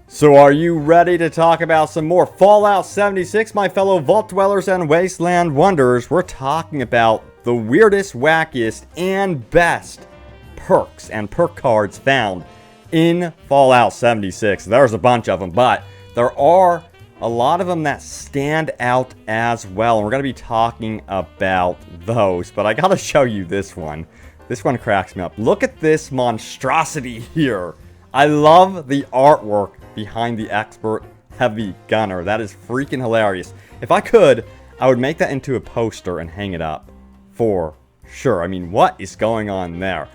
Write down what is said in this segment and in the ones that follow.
So are you ready to talk about some more Fallout 76, my fellow Vault Dwellers and Wasteland Wanderers? We're talking about the weirdest, wackiest, and best perks and perk cards found in Fallout 76. There's a bunch of them, but there are a lot of them that stand out as well, and we're going to be talking about those. But I got to show you this one. This one cracks me up. Look at this monstrosity here. I love the artwork behind the expert heavy gunner. That is freaking hilarious. If I could, I would make that into a poster and hang it up for sure. I mean, what is going on there?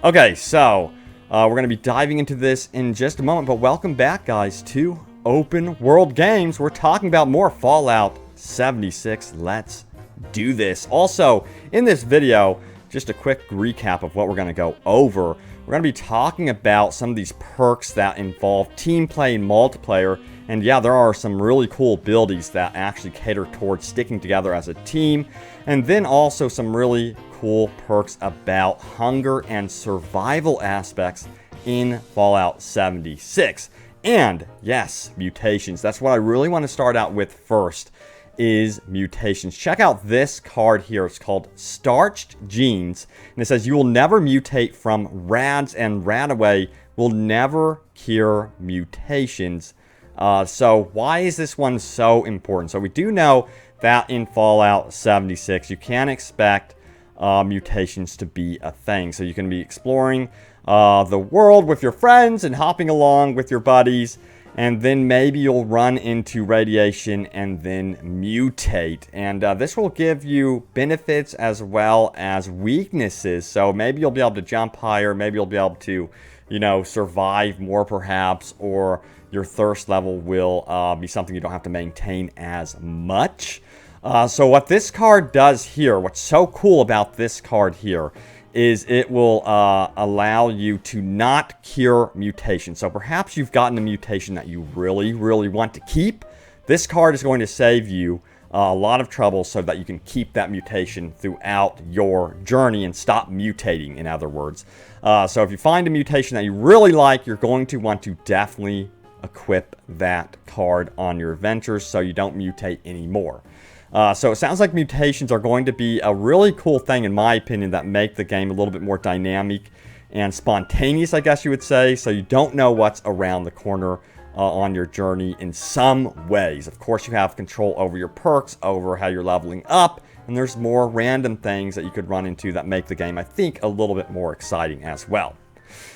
Okay, so we're going to be diving into this in just a moment, but welcome back, guys, to Open World Games. We're talking about more Fallout 76. Let's do this. Also, in this video, just a quick recap of what we're going to go over. We're going to be talking about some of these perks that involve team play and multiplayer. And yeah, there are some really cool abilities that actually cater towards sticking together as a team. And then also some really cool perks about hunger and survival aspects in Fallout 76. And yes, mutations. That's what I really want to start out with first, is mutations. Check out this card here. It's called Starched Genes, and it says you will never mutate from rads, and radaway will never cure mutations. So why is this one so important? So we do know that in Fallout 76 you can expect mutations to be a thing. So you can be exploring the world with your friends and hopping along with your buddies, and then maybe you'll run into radiation and then mutate. And this will give you benefits as well as weaknesses. So maybe you'll be able to jump higher. Maybe you'll be able to, you know, survive more perhaps. Or your thirst level will be something you don't have to maintain as much. So what this card does here, what's so cool about this card here, is it will allow you to not cure mutation. So perhaps you've gotten a mutation that you really, really want to keep. This card is going to save you a lot of trouble so that you can keep that mutation throughout your journey and stop mutating, in other words. So if you find a mutation that you really like, you're going to want to definitely equip that card on your adventures so you don't mutate anymore. So it sounds like mutations are going to be a really cool thing, in my opinion, that make the game a little bit more dynamic and spontaneous, I guess you would say. So you don't know what's around the corner on your journey in some ways. Of course, you have control over your perks, over how you're leveling up, and there's more random things that you could run into that make the game, I think, a little bit more exciting as well.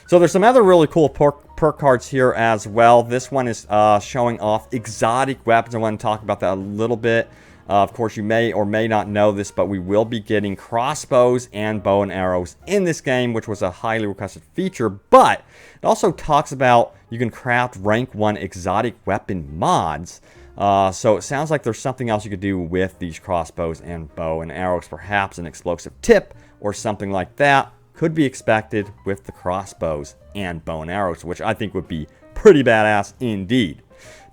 So there's some other really cool perk cards here as well. This one is showing off exotic weapons. I want to talk about that a little bit. Of course, you may or may not know this, but we will be getting crossbows and bow and arrows in this game, which was a highly requested feature. But it also talks about you can craft rank 1 exotic weapon mods. So it sounds like there's something else you could do with these crossbows and bow and arrows. Perhaps an explosive tip or something like that could be expected with the crossbows and bow and arrows, which I think would be pretty badass indeed.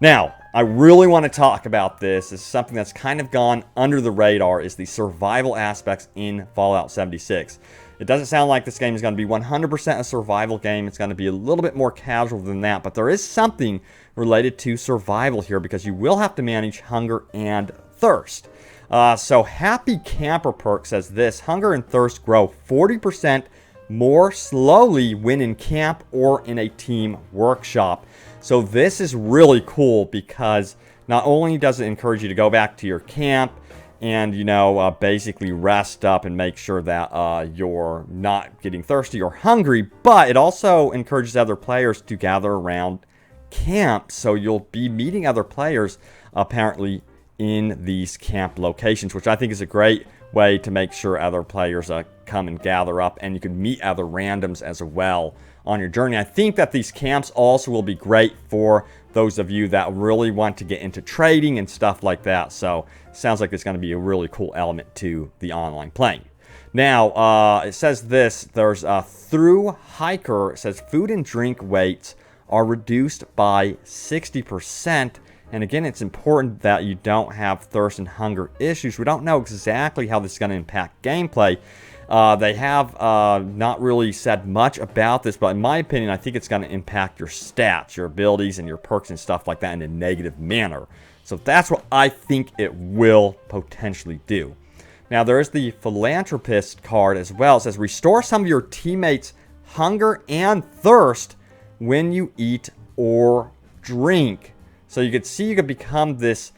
Now, I really want to talk about this. This is something that's kind of gone under the radar, is the survival aspects in Fallout 76. It doesn't sound like this game is going to be 100% a survival game. It's going to be a little bit more casual than that, but there is something related to survival here because you will have to manage hunger and thirst. So Happy Camper Perk says this: hunger and thirst grow 40% more slowly when in camp or in a team workshop. So this is really cool because not only does it encourage you to go back to your camp and, you know, basically rest up and make sure that you're not getting thirsty or hungry, but it also encourages other players to gather around camp. So you'll be meeting other players apparently in these camp locations, which I think is a great way to make sure other players come and gather up, and you can meet other randoms as well on your journey. I think that these camps also will be great for those of you that really want to get into trading and stuff like that. So it sounds like it's going to be a really cool element to the online playing. Now, it says this, there's a through hiker. It says food and drink weights are reduced by 60%. And again, it's important that you don't have thirst and hunger issues. We don't know exactly how this is going to impact gameplay. They have not really said much about this, but in my opinion, I think it's going to impact your stats, your abilities, and your perks and stuff like that in a negative manner. So that's what I think it will potentially do. Now, there is the Philanthropist card as well. It says, restore some of your teammates' hunger and thirst when you eat or drink. So you could see you could become this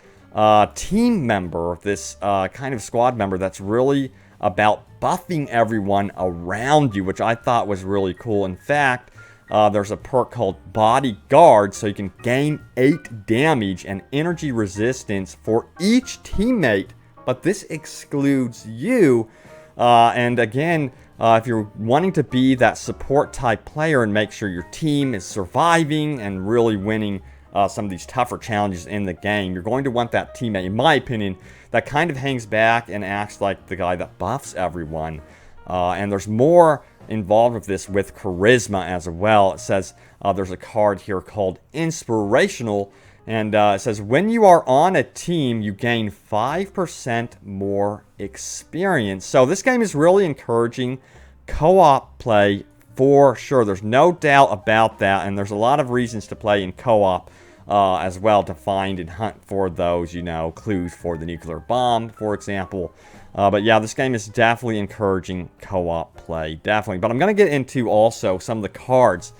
team member, this kind of squad member that's really about buffing everyone around you, which I thought was really cool. In fact, there's a perk called Bodyguard, so you can gain 8 damage and energy resistance for each teammate, but this excludes you. And again, if you're wanting to be that support type player and make sure your team is surviving and really winning some of these tougher challenges in the game, you're going to want that teammate, in my opinion, that kind of hangs back and acts like the guy that buffs everyone. And there's more involved with this with charisma as well. It says there's a card here called Inspirational, and it says when you are on a team, you gain 5% more experience. So this game is really encouraging co-op play for sure. There's no doubt about that, and there's a lot of reasons to play in co-op as well, to find and hunt for those, you know, clues for the nuclear bomb, for example. But yeah, this game is definitely encouraging co-op play, definitely. But I'm going to get into also some of the cards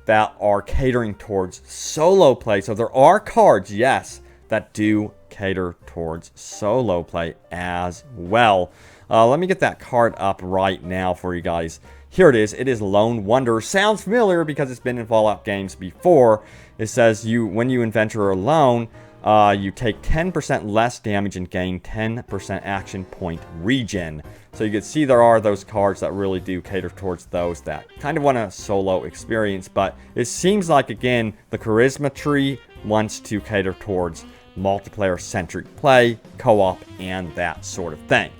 that are catering towards solo play. So there are cards, yes, that do cater towards solo play as well. Let me get that card up right now for you guys. Here it is. It is Lone Wanderer. Sounds familiar because it's been in Fallout games before. It says when you adventure alone, you take 10% less damage and gain 10% action point regen. So you can see there are those cards that really do cater towards those that kind of want a solo experience. But it seems like, again, the charisma tree wants to cater towards multiplayer-centric play, co-op, and that sort of thing.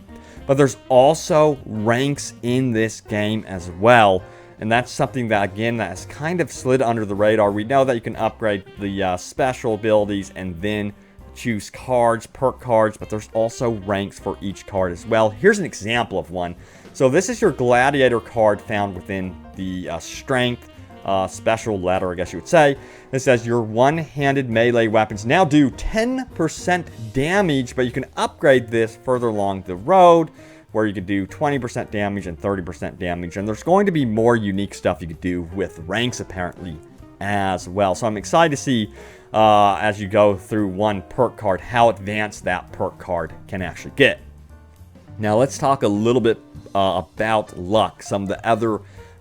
But there's also ranks in this game as well. And that's something that, again, that has kind of slid under the radar. We know that you can upgrade the special abilities and then choose cards, perk cards, but there's also ranks for each card as well. Here's an example of one. So this is your Gladiator card found within the Strength special letter, I guess you would say. It says your one-handed melee weapons now do 10% damage, but you can upgrade this further along the road, where you could do 20% damage and 30% damage. And there's going to be more unique stuff you could do with ranks, apparently, as well. So I'm excited to see, as you go through one perk card, how advanced that perk card can actually get. Now let's talk a little bit about luck, some of the other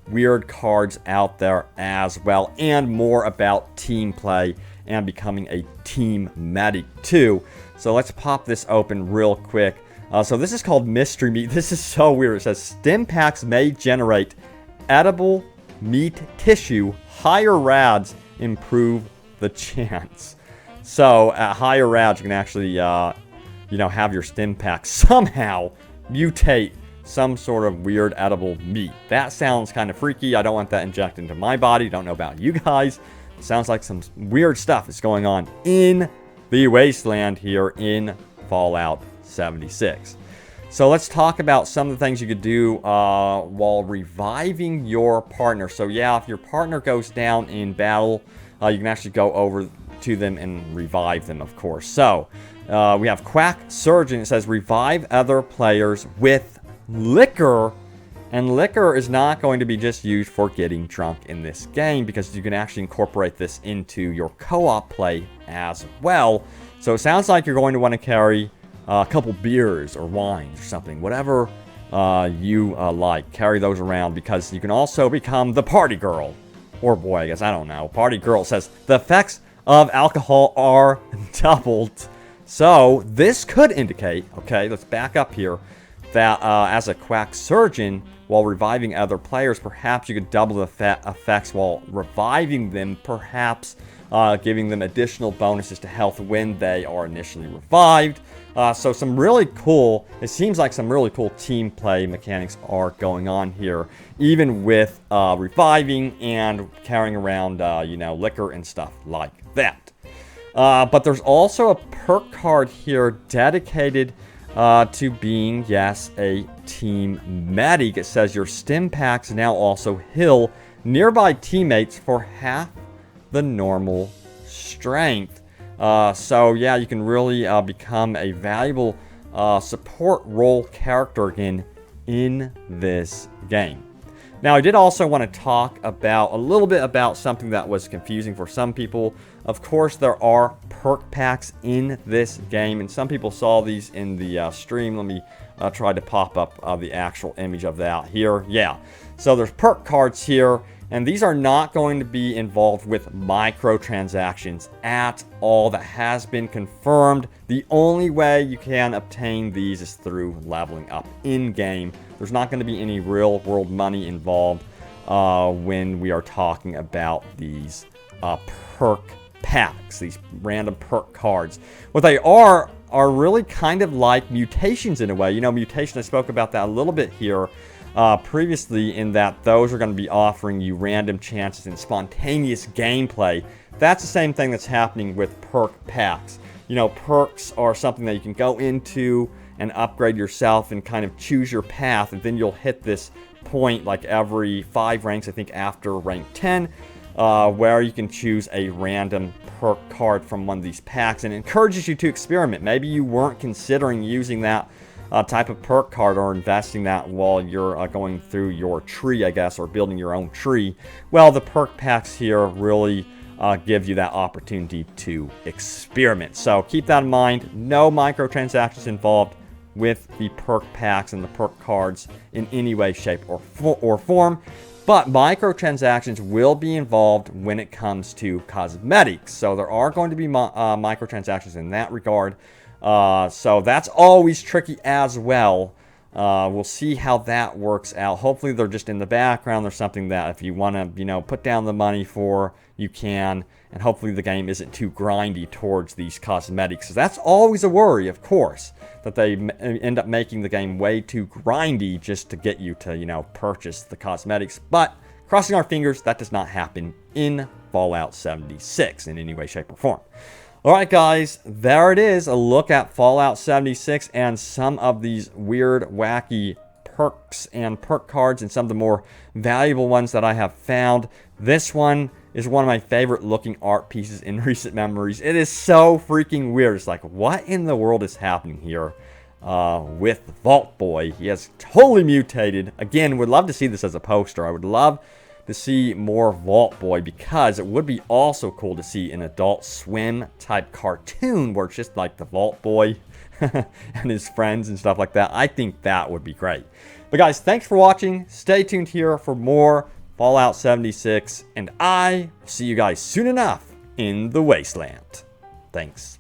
weird cards out there as well, and more about team play and becoming a team medic too. So let's pop this open real quick. So this is called Mystery Meat. This is so weird. It says stim packs may generate edible meat tissue. Higher rads improve the chance. So at higher rads, you can actually, have your stim pack somehow mutate some sort of weird edible meat. That sounds kind of freaky. I don't want that injected into my body. Don't know about you guys. It sounds like some weird stuff is going on in the Wasteland here in Fallout 76. So let's talk about some of the things you could do while reviving your partner. So yeah, if your partner goes down in battle, you can actually go over to them and revive them, of course. So we have Quack Surgeon. It says revive other players with liquor, and liquor is not going to be just used for getting drunk in this game, because you can actually incorporate this into your co-op play as well. So it sounds like you're going to want to carry a couple beers or wines or something, whatever you like. Carry those around, because you can also become the party girl, or boy, I guess, I don't know. Party girl says the effects of alcohol are doubled. So this could indicate, okay, let's back up here, that as a Quack Surgeon, while reviving other players, perhaps you could double the effects while reviving them, perhaps giving them additional bonuses to health when they are initially revived. So some really cool, it seems like some really cool team play mechanics are going on here, even with reviving and carrying around, liquor and stuff like that. But there's also a perk card here dedicated to being, yes, a team medic. It says your stim packs now also heal nearby teammates for half the normal strength. So yeah, you can really become a valuable support role character again in this game. Now, I did also want to talk about a little bit about something that was confusing for some people. Of course, there are perk packs in this game, and some people saw these in the stream. Let me try to pop up the actual image of that here. Yeah, so there's perk cards here, and these are not going to be involved with microtransactions at all. That has been confirmed. The only way you can obtain these is through leveling up in-game. There's not going to be any real-world money involved when we are talking about these perk packs, these random perk cards. What they are really kind of like mutations in a way. You know, mutation, I spoke about that a little bit here previously, in that those are going to be offering you random chances and spontaneous gameplay. That's the same thing that's happening with perk packs. You know, perks are something that you can go into and upgrade yourself and kind of choose your path, and then you'll hit this point like every 5 ranks, I think, after rank 10, where you can choose a random perk card from one of these packs, and it encourages you to experiment. Maybe you weren't considering using that type of perk card or investing that while you're going through your tree, I guess, or building your own tree. Well, the perk packs here really give you that opportunity to experiment. So keep that in mind. No microtransactions involved with the perk packs and the perk cards in any way, shape, or form. But microtransactions will be involved when it comes to cosmetics. So there are going to be microtransactions in that regard. So that's always tricky as well. We'll see how that works out. Hopefully they're just in the background. There's something that if you want to, you know, put down the money for, you can. And hopefully the game isn't too grindy towards these cosmetics. That's always a worry, of course, that they end up making the game way too grindy just to get you to, you know, purchase the cosmetics. But crossing our fingers, that does not happen in Fallout 76 in any way, shape, or form. Alright guys, there it is, a look at Fallout 76 and some of these weird, wacky perks and perk cards and some of the more valuable ones that I have found. This one is one of my favorite looking art pieces in recent memories. It is so freaking weird. It's like, what in the world is happening here with Vault Boy? He has totally mutated. Again, would love to see this as a poster. I would love to see more Vault Boy, because it would be also cool to see an Adult Swim type cartoon where it's just like the Vault Boy and his friends and stuff like that. I think that would be great. But guys, thanks for watching. Stay tuned here for more Fallout 76, and I will see you guys soon enough in the Wasteland. Thanks.